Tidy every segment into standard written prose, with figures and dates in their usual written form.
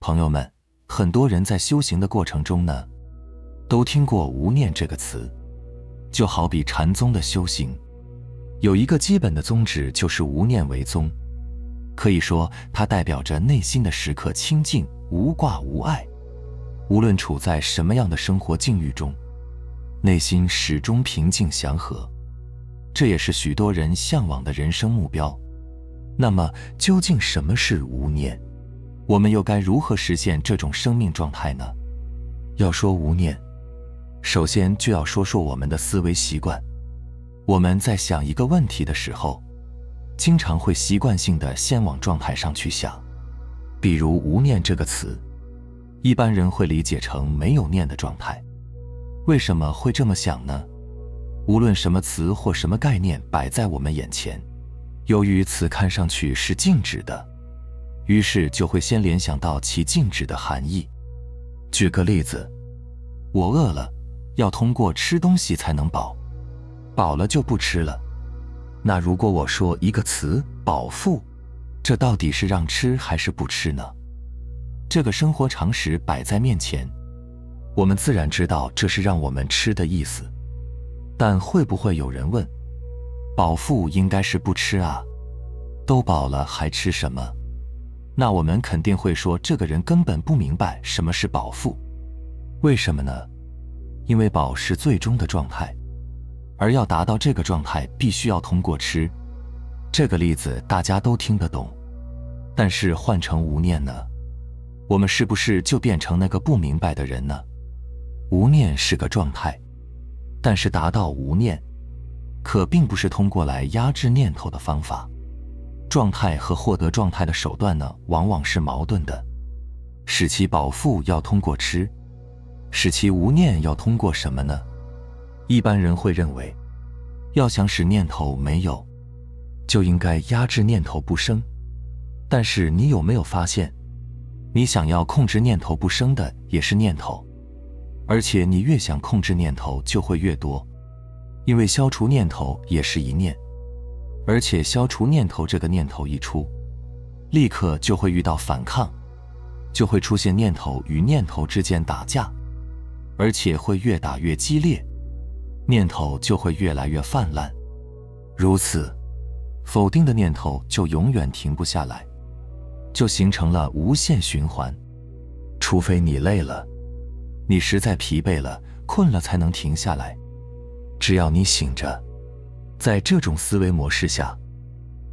朋友们，很多人在修行的过程中呢，都听过无念这个词。就好比禅宗的修行，有一个基本的宗旨，就是无念为宗。可以说，它代表着内心的时刻清净、无挂无碍。无论处在什么样的生活境遇中，内心始终平静祥和。这也是许多人向往的人生目标。那么，究竟什么是无念？我们又该如何实现这种生命状态呢？要说无念，首先就要说说我们的思维习惯。我们在想一个问题的时候，经常会习惯性地先往状态上去想。比如无念这个词，一般人会理解成没有念的状态。为什么会这么想呢？无论什么词或什么概念摆在我们眼前，由于此看上去是静止的，于是就会先联想到其静止的含义。举个例子，我饿了，要通过吃东西才能饱，饱了就不吃了。那如果我说一个词饱腹，这到底是让吃还是不吃呢？这个生活常识摆在面前，我们自然知道这是让我们吃的意思。但会不会有人问，饱腹应该是不吃啊，都饱了还吃什么？那我们肯定会说，这个人根本不明白什么是饱腹。为什么呢？因为饱是最终的状态，而要达到这个状态，必须要通过吃。这个例子大家都听得懂，但是换成无念呢？我们是不是就变成那个不明白的人呢？无念是个状态，但是达到无念，可并不是通过来压制念头的方法。状态和获得状态的手段呢，往往是矛盾的。使其饱腹要通过吃，使其无念要通过什么呢？一般人会认为，要想使念头没有，就应该压制念头不生。但是你有没有发现，你想要控制念头不生的也是念头，而且你越想控制念头就会越多，因为消除念头也是一念，而且消除念头这个念头一出，立刻就会遇到反抗，就会出现念头与念头之间打架，而且会越打越激烈，念头就会越来越泛滥。如此，否定的念头就永远停不下来，就形成了无限循环。除非你累了，你实在疲惫了、困了才能停下来。只要你醒着，在这种思维模式下，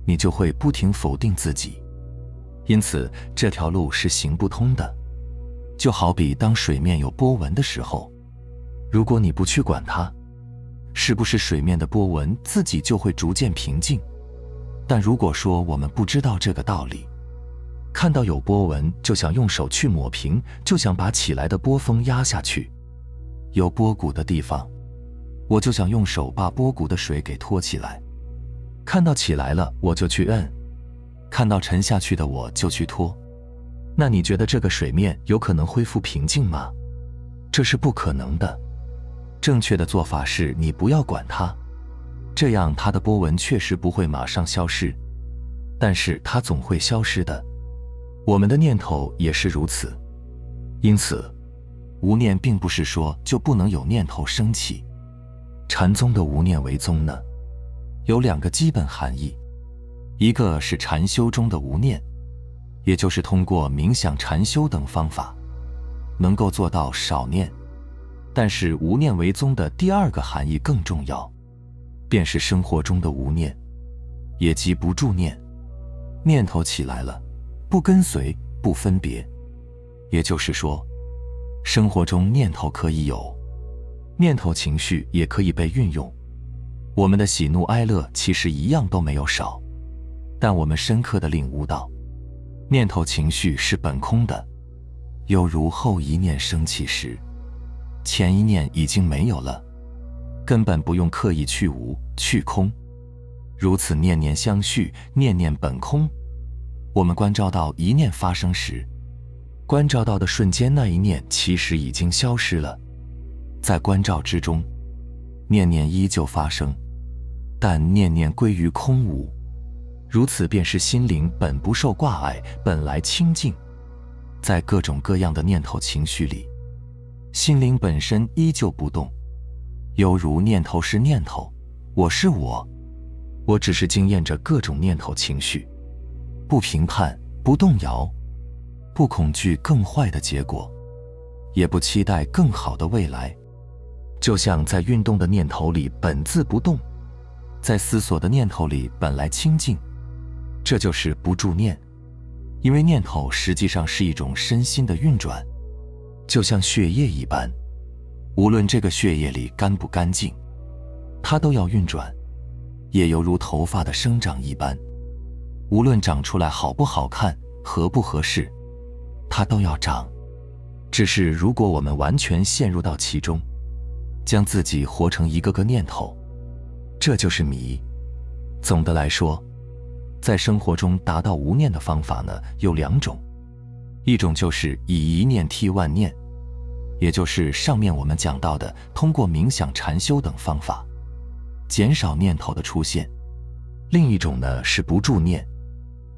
你就会不停否定自己。因此，这条路是行不通的。就好比当水面有波纹的时候，如果你不去管它，是不是水面的波纹自己就会逐渐平静？但如果说我们不知道这个道理，看到有波纹就想用手去抹平，就想把起来的波峰压下去；有波谷的地方，我就想用手把波谷的水给拖起来。看到起来了，我就去摁；看到沉下去的，我就去拖。那你觉得这个水面有可能恢复平静吗？这是不可能的。正确的做法是你不要管它，这样它的波纹确实不会马上消失，但是它总会消失的。我们的念头也是如此。因此，无念并不是说就不能有念头升起。禅宗的无念为宗呢，有两个基本含义。一个是禅修中的无念，也就是通过冥想、禅修等方法，能够做到少念。但是无念为宗的第二个含义更重要，便是生活中的无念，也即不住念。念头起来了，不跟随，不分别。也就是说，生活中念头可以有，念头情绪也可以被运用。我们的喜怒哀乐其实一样都没有少，但我们深刻地领悟到，念头情绪是本空的，犹如后一念升起时，前一念已经没有了，根本不用刻意去无、去空。如此念念相续，念念本空。我们关照到一念发生时，关照到的瞬间，那一念其实已经消失了。在关照之中，念念依旧发生，但念念归于空无。如此便是心灵本不受挂碍，本来清净。在各种各样的念头情绪里，心灵本身依旧不动，犹如念头是念头，我是我，我只是经验着各种念头情绪，不评判，不动摇，不恐惧更坏的结果，也不期待更好的未来。就像在运动的念头里本自不动，在思索的念头里本来清静，这就是不住念。因为念头实际上是一种身心的运转，就像血液一般，无论这个血液里干不干净，它都要运转，也犹如头发的生长一般，无论长出来好不好看，合不合适，它都要长。只是如果我们完全陷入到其中，将自己活成一个个念头，这就是迷。总的来说，在生活中达到无念的方法呢，有2种，一种就是以一念替万念，也就是上面我们讲到的通过冥想、禅修等方法减少念头的出现；另一种呢是不住念，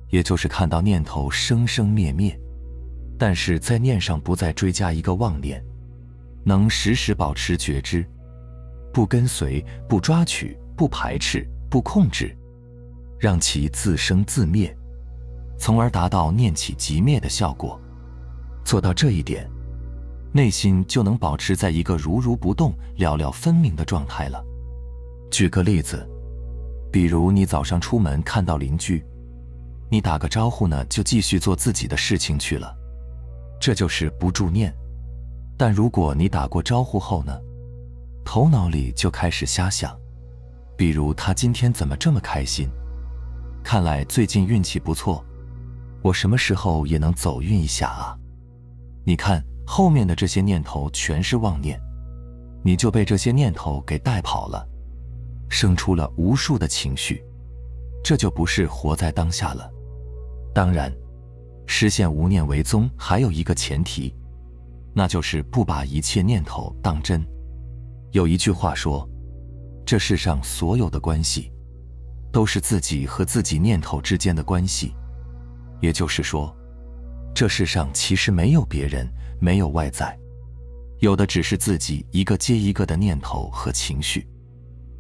也就是看到念头生生灭灭，但是在念上不再追加一个妄念，能时时保持觉知，不跟随，不抓取，不排斥，不控制，让其自生自灭，从而达到念起即灭的效果。做到这一点，内心就能保持在一个如如不动、了了分明的状态了。举个例子，比如你早上出门看到邻居，你打个招呼呢，就继续做自己的事情去了，这就是不住念。但如果你打过招呼后呢，头脑里就开始瞎想，比如他今天怎么这么开心，看来最近运气不错，我什么时候也能走运一下啊。你看后面的这些念头全是妄念，你就被这些念头给带跑了，生出了无数的情绪，这就不是活在当下了。当然，实现无念为宗还有一个前提，那就是不把一切念头当真。有一句话说，这世上所有的关系都是自己和自己念头之间的关系，也就是说，这世上其实没有别人，没有外在，有的只是自己一个接一个的念头和情绪。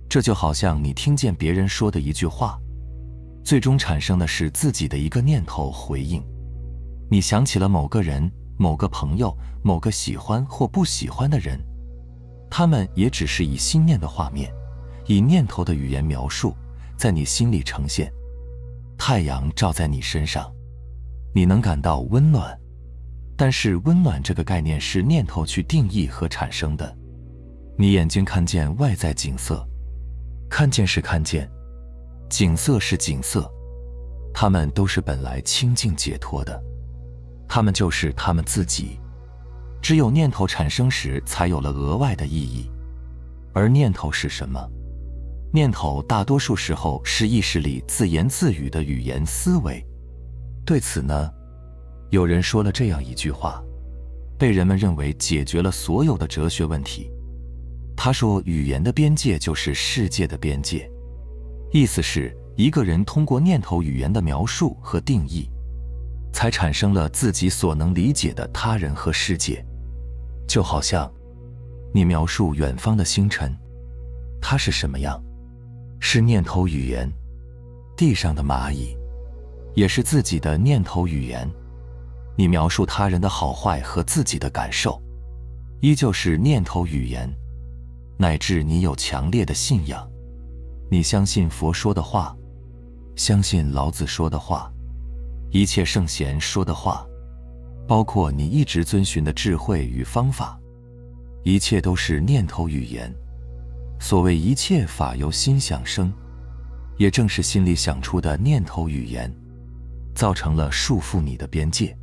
这就好像你听见别人说的一句话，最终产生的是自己的一个念头回应。你想起了某个人、某个朋友、某个喜欢或不喜欢的人，他们也只是以心念的画面，以念头的语言描述，在你心里呈现。太阳照在你身上，你能感到温暖，但是温暖这个概念是念头去定义和产生的。你眼睛看见外在景色，看见是看见，景色是景色，它们都是本来清净解脱的，它们就是它们自己。只有念头产生时，才有了额外的意义。而念头是什么？念头大多数时候是意识里自言自语的语言思维。对此呢，有人说了这样一句话，被人们认为解决了所有的哲学问题。他说，语言的边界就是世界的边界。意思是，一个人通过念头语言的描述和定义，才产生了自己所能理解的他人和世界。就好像你描述远方的星辰，它是什么样？是念头语言。地上的蚂蚁也是自己的念头语言。你描述他人的好坏和自己的感受，依旧是念头语言。乃至你有强烈的信仰，你相信佛说的话，相信老子说的话，一切圣贤说的话，包括你一直遵循的智慧与方法，一切都是念头语言。所谓一切法由心想生，也正是心里想出的念头语言，造成了束缚你的边界。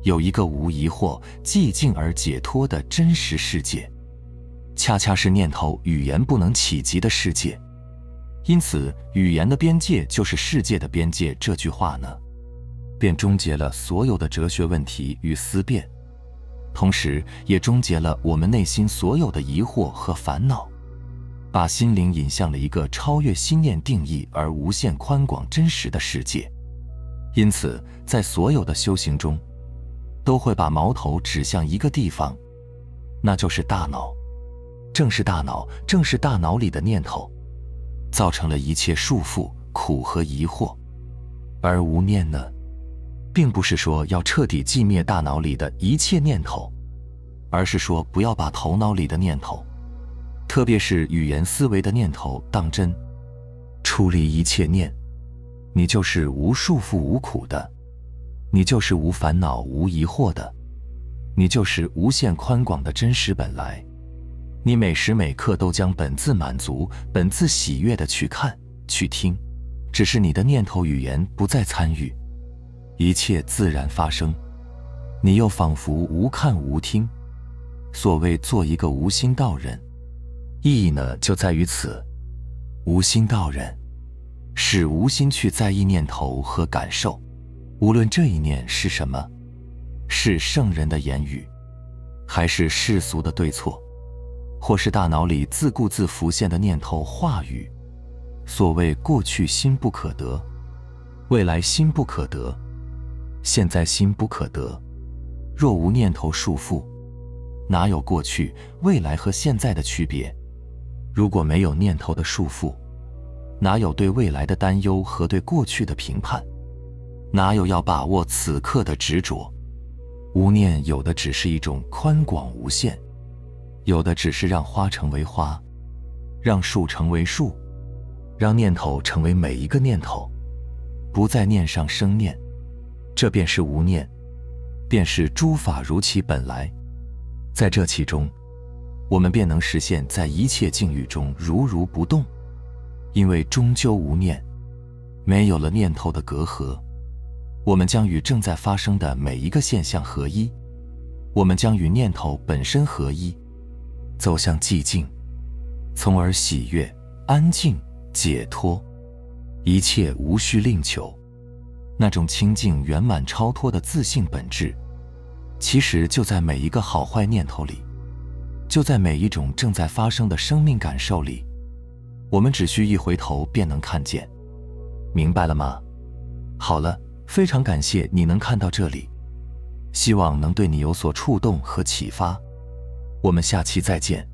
有一个无疑惑、寂静而解脱的真实世界，恰恰是念头语言不能企及的世界。因此，语言的边界就是世界的边界这句话呢，便终结了所有的哲学问题与思辨，同时也终结了我们内心所有的疑惑和烦恼，把心灵引向了一个超越心念定义而无限宽广真实的世界。因此，在所有的修行中，都会把矛头指向一个地方，那就是大脑。正是大脑里的念头，造成了一切束缚、苦和疑惑。而无念呢，并不是说要彻底寂灭大脑里的一切念头，而是说不要把头脑里的念头，特别是语言思维的念头当真。出离一切念，你就是无束缚无苦的，你就是无烦恼无疑惑的，你就是无限宽广的真实本来。你每时每刻都将本自满足、本自喜悦的去看、去听，只是你的念头语言不再参与，一切自然发生。你又仿佛无看无听。所谓做一个无心道人，意义呢就在于此。无心道人是无心去在意念头和感受，无论这一念是什么，是圣人的言语，还是世俗的对错，或是大脑里自顾自浮现的念头话语。所谓过去心不可得，未来心不可得，现在心不可得。若无念头束缚，哪有过去、未来和现在的区别？如果没有念头的束缚，哪有对未来的担忧和对过去的评判？哪有要把握此刻的执着？无念有的只是一种宽广无限，有的只是让花成为花，让树成为树，让念头成为每一个念头，不在念上生念，这便是无念，便是诸法如其本来。在这其中，我们便能实现在一切境遇中如如不动，因为终究无念，没有了念头的隔阂，我们将与正在发生的每一个现象合一，我们将与念头本身合一，走向寂静，从而喜悦、安静、解脱，一切无需另求。那种清净圆满超脱的自性本质，其实就在每一个好坏念头里，就在每一种正在发生的生命感受里，我们只需一回头便能看见。明白了吗？好了，非常感谢你能看到这里，希望能对你有所触动和启发。我们下期再见。